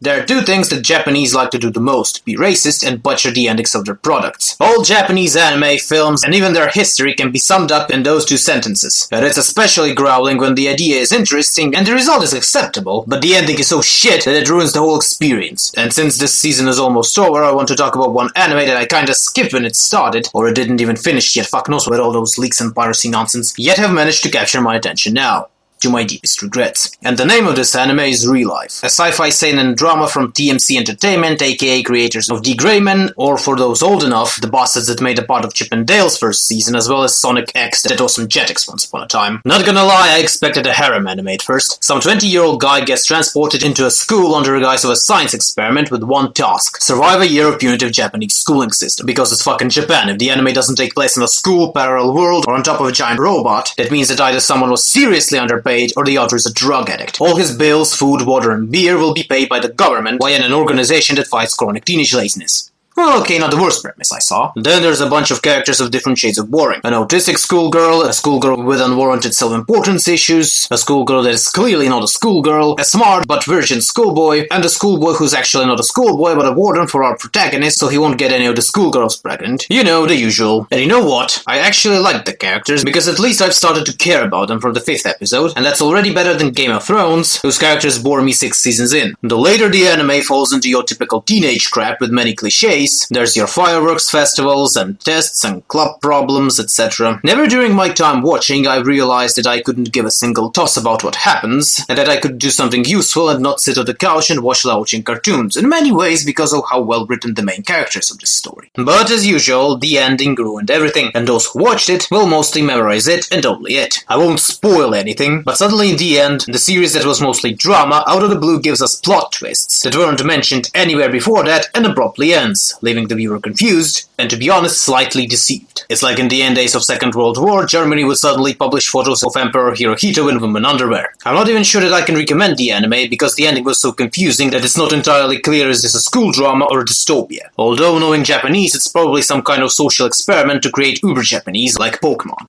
There are two things that Japanese like to do the most: be racist and butcher the endings of their products. All Japanese anime, films, and even their history can be summed up in those two sentences. And it's especially growling when the idea is interesting and the result is acceptable, but the ending is so shit that it ruins the whole experience. And since this season is almost over, I want to talk about one anime that I kinda skipped when it started, or it didn't even finish yet, fuck knows with all those leaks and piracy nonsense, yet have managed to capture my attention now. To my deepest regrets. And the name of this anime is ReLIFE, a sci-fi seinen drama from TMC Entertainment, aka creators of The Gray Men, or for those old enough, the bastards that made a part of Chip and Dale's first season, as well as Sonic X, that awesome Jetix once upon a time. Not gonna lie, I expected a harem anime at first. Some 20-year-old guy gets transported into a school under the guise of a science experiment with one task: survive a year of punitive Japanese schooling system. Because it's fucking Japan, if the anime doesn't take place in a school, parallel world, or on top of a giant robot, that means that either someone was seriously underpaid or the author is a drug addict. All his bills, food, water, and beer will be paid by the government via an organization that fights chronic teenage laziness. Well, okay, not the worst premise I saw. Then there's a bunch of characters of different shades of boring. An autistic schoolgirl, a schoolgirl with unwarranted self-importance issues, a schoolgirl that is clearly not a schoolgirl, a smart but virgin schoolboy, and a schoolboy who's actually not a schoolboy but a warden for our protagonist, so he won't get any of the schoolgirls pregnant. You know, the usual. And you know what? I actually like the characters, because at least I've started to care about them from the 5th episode, and that's already better than Game of Thrones, whose characters bore me 6 seasons in. The later the anime falls into your typical teenage crap with many cliches, there's your fireworks festivals and tests and club problems, etc. Never during my time watching I realized that I couldn't give a single toss about what happens, and that I could do something useful and not sit on the couch and watch Laotian cartoons, in many ways because of how well written the main characters of this story. But as usual, the ending ruined everything, and those who watched it will mostly memorize it and only it. I won't spoil anything, but suddenly in the end, the series that was mostly drama out of the blue gives us plot twists that weren't mentioned anywhere before that and abruptly ends, leaving the viewer confused, and to be honest, slightly deceived. It's like in the end days of Second World War, Germany would suddenly publish photos of Emperor Hirohito in women underwear. I'm not even sure that I can recommend the anime, because the ending was so confusing that it's not entirely clear is this a school drama or a dystopia. Although, knowing Japanese, it's probably some kind of social experiment to create uber-Japanese, like Pokemon.